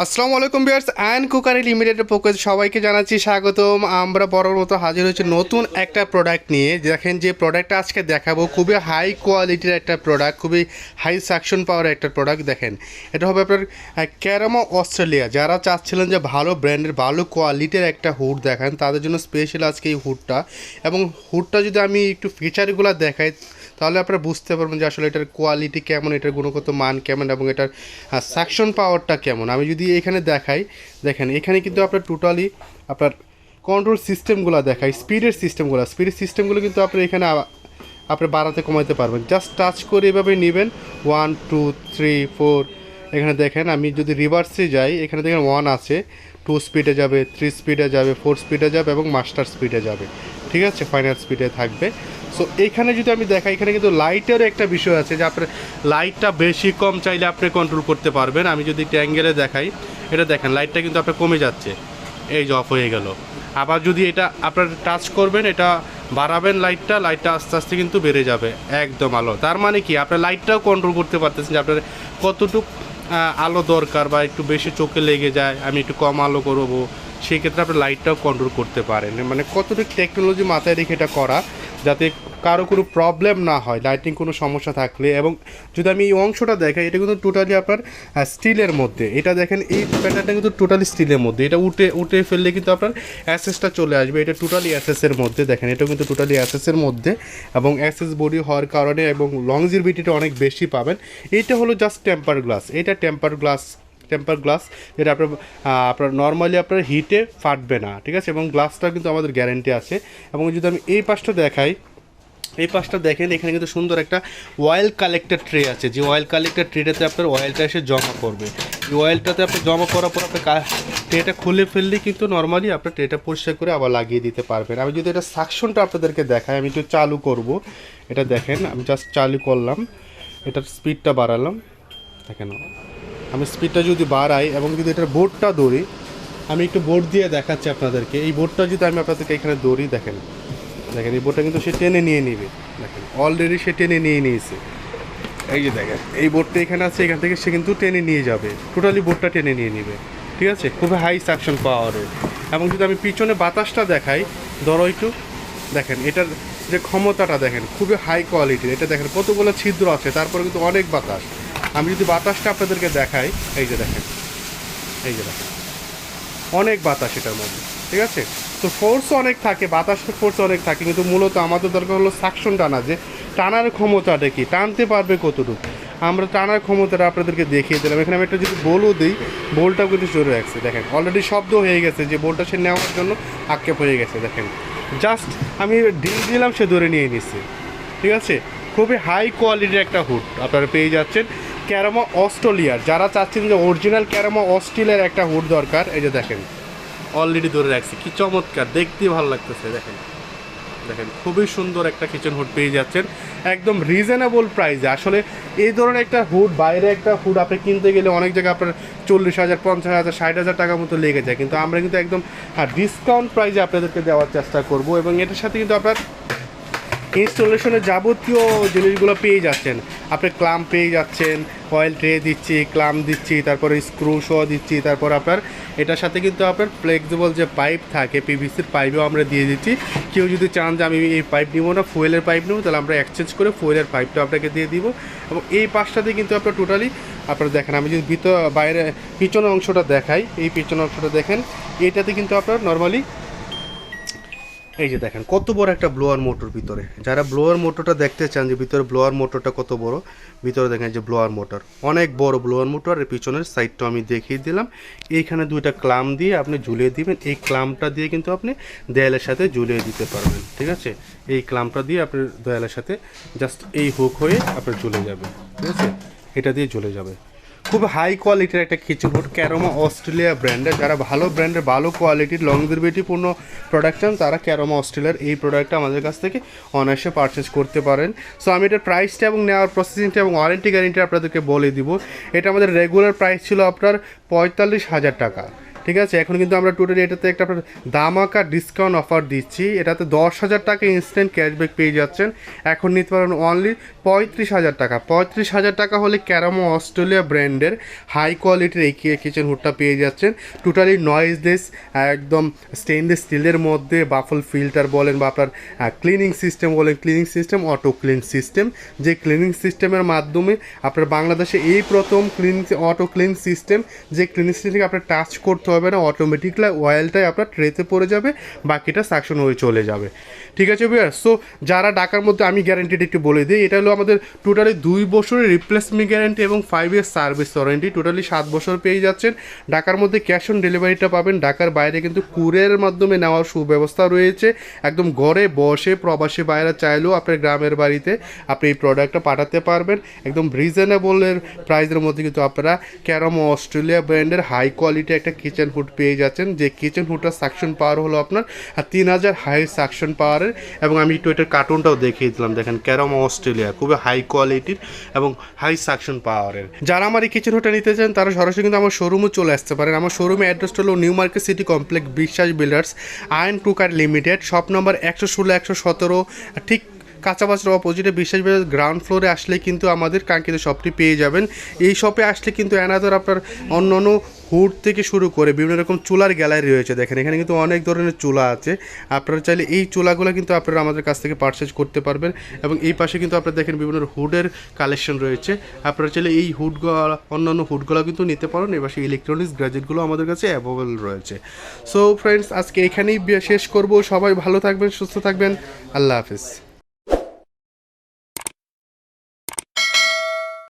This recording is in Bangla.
আসসালামু আলাইকুম ভিউয়ার্স অ্যান্ড কুকারি লিমিটেডের পক্ষ থেকে সবাইকে জানাচ্ছি স্বাগতম। আমরা বড়র মতো হাজির হয়েছে নতুন একটা প্রোডাক্ট নিয়ে। দেখেন যে প্রোডাক্টটা আজকে দেখাবো খুবই হাই কোয়ালিটির একটা প্রোডাক্ট, খুবই হাই সাকশন পাওয়ার একটা প্রোডাক্ট। দেখেন এটা হবে আপনার ক্যারামো অস্ট্রেলিয়া। যারা চাচ্ছিলেন যে ভালো ব্র্যান্ডের ভালো কোয়ালিটির একটা হুড দেখান, তাদের জন্য স্পেশাল আজকে এই হুডটা। এবং হুডটা যদি আমি একটু ফিচারগুলো দেখাই তাহলে আপনারা বুঝতে পারবেন যে আসলে এটার কোয়ালিটি কেমন, এটার গুণগত মান কেমন এবং এটার সাকশন পাওয়ারটা কেমন। আমি যদি এখানে দেখাই, দেখেন এখানে কিন্তু আপনার টোটালি আপনার কন্ট্রোল সিস্টেমগুলো দেখায়, স্পিডের সিস্টেমগুলো কিন্তু আপনি এখানে আপনি বাড়াতে কমাতে পারবেন। জাস্ট টাচ করে এভাবে নেবেন 1 2 3 4। এখানে দেখেন আমি যদি রিভার্সে যাই, এখানে দেখেন 1 আছে, 2 স্পিডে যাবে, 3 স্পিডে যাবে, 4 স্পিডে যাবে এবং মাস্টার স্পিডে যাবে। ঠিক আছে, ফাইনাল স্পিডে থাকবে। সো এইখানে যদি আমি দেখাই, এখানে কিন্তু লাইটেরও একটা বিষয় আছে যে আপনার লাইটটা বেশি কম চাইলে আপনি কন্ট্রোল করতে পারবেন। আমি যদি একটু অ্যাঙ্গেলে দেখাই, এটা দেখেন লাইটটা কিন্তু আপনার কমে যাচ্ছে, এই যে অফ হয়ে গেল। আবার যদি এটা আপনার টাচ করবেন, এটা বাড়াবেন লাইটটা আস্তে আস্তে কিন্তু বেড়ে যাবে একদম আলো। তার মানে কি আপনার লাইটটাও কন্ট্রোল করতে পারতেছেন যে আপনার কতটুকু আলো দরকার, বা একটু বেশি চোখে লেগে যায় আমি একটু কম আলো করবো, সেই ক্ষেত্রে আপনি লাইটটাও কন্ট্রোল করতে পারেন। মানে কতটুকু টেকনোলজি মাথায় রেখে এটা করা, যাতে কারো কোনো প্রবলেম না হয় লাইটিং কোনো সমস্যা থাকলে। এবং যদি আমি এই অংশটা দেখাই, এটা কিন্তু টোটালি আপনার স্টিলের মধ্যে। এটা দেখেন এই প্যাটার্নটা কিন্তু টোটালি স্টিলের মধ্যে। এটা উঠে ফেললে কিন্তু আপনার অ্যাসেসটা চলে আসবে। এটা টোটালি অ্যাসেসের মধ্যে, দেখেন এটা কিন্তু টোটালি অ্যাসেসের মধ্যে এবং অ্যাসেস বডি হওয়ার কারণে এবং লংজিভিটিটা অনেক বেশি পাবেন। এইটা হলো জাস্ট টেম্পার গ্লাস। এটা টেম্পার গ্লাস যেটা আপনার নর্মালি আপনার হিটে ফাটবে না, ঠিক আছে। এবং গ্লাসটা কিন্তু আমাদের গ্যারেন্টি আছে। এবং যদি আমি এই পাশটা দেখাই, এই পাশটা দেখেন, এখানে কিন্তু সুন্দর একটা অয়েল কালেক্টর ট্রে আছে, যে অয়েল কালেক্টর ট্রেটাতে আপনার অয়েলটা এসে জমা করবে। এই অয়েলটাতে আপনি জমা করার পর আপনার ট্রেটা খুলে ফেললেই কিন্তু নর্মালি আপনার ট্রেটা পরিষ্কার করে আবার লাগিয়ে দিতে পারবেন। আমি যদি এটা সাকশনটা আপনাদেরকে দেখাই, আমি একটু চালু করব। এটা দেখেন আমি জাস্ট চালু করলাম, এটার স্পিডটা বাড়ালাম। দেখেন আমি স্পিডটা যদি বাড়াই এবং যদি এটার বোর্ডটা ধরি, আমি একটু বোর্ড দিয়ে দেখাচ্ছি আপনাদেরকে। এই বোর্ডটা যদি আমি আপনাদেরকে এখানে ধরি, দেখেন এই বোর্ডটা কিন্তু সে টেনে নিয়ে নিবে। দেখেন অলরেডি সে টেনে নিয়ে নিয়েছে। এই যে দেখেন এই বোর্ডটা এখানে আছে, এখান থেকে সে কিন্তু টেনে নিয়ে যাবে, টোটালি বোর্ডটা টেনে নিয়ে নিবে। ঠিক আছে, খুবই হাই সাকশন পাওয়ারের। এবং যদি আমি পিছনে বাতাসটা দেখাই, ধরো একটু দেখেন এটার যে ক্ষমতাটা দেখেন খুবই হাই কোয়ালিটির। এটা দেখেন কতগুলো ছিদ্র আছে, তারপরে কিন্তু অনেক বাতাস। আমি যদি বাতাসটা আপনাদেরকে দেখাই, এই যে দেখেন অনেক বাতাস এটার মধ্যে। ঠিক আছে, তো ফোর্সও অনেক থাকে, বাতাসের ফোর্স অনেক থাকে, কিন্তু মূলত আমাদের দরকার হলো সাকশন টানা, যে টানার ক্ষমতাটা কি, টানতে পারবে কতটুকু। আমরা টানার ক্ষমতাটা আপনাদেরকে দেখিয়ে দিলাম। এখানে আমি একটা যদি বলও দিই, বোলটাও কিন্তু জোরে রাখছে। দেখেন অলরেডি শব্দ হয়ে গেছে, যে বোলটা সে নেওয়ার জন্য আক্ষেপ হয়ে গেছে। দেখেন জাস্ট আমি ডিল দিলাম, সে ধরে নিয়ে নিচ্ছে। ঠিক আছে, খুবই হাই কোয়ালিটির একটা হুড আপনারা পেয়ে যাচ্ছেন ক্যারামো অস্ট্রেলিয়ার। যারা চাচ্ছেন যে অরিজিনাল ক্যারামো অস্ট্রেলিয়ার একটা হুড দরকার, এই যে দেখেন অলরেডি ধরে রাখছি, কি চমৎকার, দেখতে ভালো লাগতেছে। দেখেন খুবই সুন্দর একটা কিচেন হুড পেয়ে যাচ্ছেন একদম রিজনেবল প্রাইসে। আসলে এই ধরনের একটা হুড, বাইরে একটা হুড আপনি কিনতে গেলে অনেক জায়গায় আপনার 40,000 50,000 60,000 টাকার মতো লেগে যায়, কিন্তু আমরা কিন্তু একদম ডিসকাউন্ট প্রাইসে আপনাদেরকে দেওয়ার চেষ্টা করব। এবং এটার সাথে কিন্তু আপনার ইনস্টলেশনের যাবতীয় জিনিসগুলো পেয়ে যাচ্ছেন। আপনি ক্লাম্প পেয়ে যাচ্ছেন, অয়েল ট্রে দিচ্ছি, ক্লাম্প দিচ্ছি, তারপরে স্ক্রু সহ দিচ্ছি। তারপর আপনার এটার সাথে কিন্তু আপনার ফ্লেক্সিবল যে পাইপ থাকে, পিভিসির পাইপও আমরা দিয়ে দিচ্ছি। কেউ যদি চান যে আমি এই পাইপ নিব না, ফুয়েলের পাইপ নেবো, তাহলে আমরা এক্সচেঞ্জ করে ফুয়েলের পাইপটা আপনাকে দিয়ে দিব। এবং এই পাশটাতে কিন্তু আপনার টোটালি আপনারা দেখেন, আমি যদি বাইরে পিছনের অংশটা দেখাই, এই পিছনের অংশটা দেখেন, এটাতে কিন্তু আপনার নর্মালি এই যে দেখেন কত বড় একটা ব্লোয়ার মোটর ভিতরে। যারা ব্লোয়ার মোটরটা দেখতে চান যে ভিতরে ব্লোয়ার মোটরটা কত বড়, ভিতরে দেখেন যে ব্লোয়ার মোটর, অনেক বড় ব্লোয়ার মোটর। এর পিছনের সাইডটা আমি দেখিয়ে দিলাম। এইখানে দুইটা ক্লাম দিয়ে আপনি ঝুলিয়ে দিবেন। এই ক্লামটা দিয়ে কিন্তু আপনি দেয়ালের সাথে ঝুলিয়ে দিতে পারবেন। ঠিক আছে, এই ক্লামটা দিয়ে আপনি দেয়ালের সাথে জাস্ট এই হুক হয়ে আপনার ঝুলে যাবে। ঠিক আছে, এটা দিয়ে ঝুলে যাবে। খুব হাই কোয়ালিটির একটা কিচেন হুড, ক্যারামো অস্ট্রেলিয়া ব্র্যান্ডের। যারা ভালো ব্র্যান্ডের ভালো কোয়ালিটির লংজিভিটিপূর্ণ প্রোডাক্ট চান, তারা ক্যারামো অস্ট্রেলিয়ার এই প্রোডাক্টটা আমাদের কাছ থেকে অনায়াসে পারচেস করতে পারেন। সো আমি এটার প্রাইসটা এবং নেওয়ার প্রসেসিংটা এবং গ্যারেন্টি আপনাদেরকে বলে দিব। এটা আমাদের রেগুলার প্রাইস ছিল আপনার 45,000 টাকা, ঠিক আছে। এখন কিন্তু আমরা টোটালি এটাতে একটা আপনার ধামাকা ডিসকাউন্ট অফার দিচ্ছি, এটাতে 10,000 টাকা ইনস্ট্যান্ট ক্যাশব্যাক পেয়ে যাচ্ছেন। এখন নিতে পারেন অনলি 35,000 টাকা। 35,000 টাকা হলে ক্যারামো অস্ট্রেলিয়া ব্র্যান্ডের হাই কোয়ালিটির এই কিচেন হুডটা পেয়ে যাচ্ছেন। টোটালি নয়েজলেস, একদম স্টেনলেস স্টিলের মধ্যে বাফল ফিল্টার বলেন বা আপনার ক্লিনিং সিস্টেম বলেন, cleaning system auto clean system, যে ক্লিনিং সিস্টেমের মাধ্যমে আপনার বাংলাদেশে এই প্রথম অটো ক্লিন সিস্টেম, যে ক্লিনিং সিস্টেমকে আপনার টাচ করতে হবে না, অটোমেটিকলি অয়েলটাই আপনার ট্রেতে পড়ে যাবে, বাকিটা সাকশন হয়ে চলে যাবে। ঠিক আছে ভিউয়ার্স, সো যারা ঢাকার মধ্যে, আমি গ্যারান্টিটা একটু বলে দিই, এটা হলো আমাদের টোটালি 2 বছরের রিপ্লেসমেন্ট গ্যারান্টি এবং 5 ইয়ার সার্ভিস ওয়ারেন্টি, টোটালি 7 বছর পেয়ে যাচ্ছেন। ঢাকার মধ্যে ক্যাশ অন ডেলিভারিটা পাবেন, ঢাকার বাইরে কিন্তু কুরিয়ারের মাধ্যমে নেওয়ার সুব্যবস্থা রয়েছে। একদম ঘরে বসে প্রবাসী বাইরে চাইলেও আপনার গ্রামের বাড়িতে আপনি এই প্রোডাক্টটা পাঠাতে পারবেন একদম রিজনেবলের প্রাইসের মধ্যে। কিন্তু আপনারা ক্যারামো অস্ট্রেলিয়া ব্র্যান্ডের হাই কোয়ালিটি একটা কিচেন হুড পেয়ে যাচ্ছেন, যে কিচেন হুডটার সাকশন পাওয়ার হলো আপনার 3000 হাই সাকশন পাওয়ারের। এবং আমি একটু এটার কার্টুনটাও দেখিয়ে দিলাম, দেখেন ক্যারামো অস্ট্রেলিয়া, খুবই হাই কোয়ালিটির এবং হাই সাকশন পাওয়ারের। যারা আমার এই কিচেন হুডটা নিতে চান তারা সরাসরি কিন্তু আমার শোরুমে চলে আসতে পারেন। আমার শোরুমে অ্যাড্রেসটা হলো নিউ মার্কেট সিটি কমপ্লেক্স, বিশ্বাস builders, ion cooker limited, shop number 116 117, ঠিক কাঁচাবাজার অপোজিটে বিশ্বাস বিল্ডার্স গ্রাউন্ড ফ্লোরে আসলে কিন্তু আমাদের কাঙ্ক্ষিত শপটি পেয়ে যাবেন। এই শপে আসলে কিন্তু অ্যানাদার আপনার অন্য অন্য হুড থেকে শুরু করে বিভিন্ন রকম চুলার গ্যালারি রয়েছে। দেখেন এখানে কিন্তু অনেক ধরনের চুলা আছে, আপনারা চাইলে এই চুলাগুলো কিন্তু আপনারা আমাদের কাছ থেকে পারচেজ করতে পারবেন। এবং এই পাশে কিন্তু আপনারা দেখেন বিভিন্ন হুডের কালেকশন রয়েছে, আপনারা চাইলে এই হুডগুলো, অন্যান্য হুডগুলো কিন্তু নিতে পারেন। এই পাশে ইলেকট্রনিক্স গ্যাজেটগুলো আমাদের কাছে অ্যাভেলেবল রয়েছে। সো ফ্রেন্ডস, আজকে এখানেই শেষ করব। সবাই ভালো থাকবেন, সুস্থ থাকবেন, আল্লাহ হাফিজ।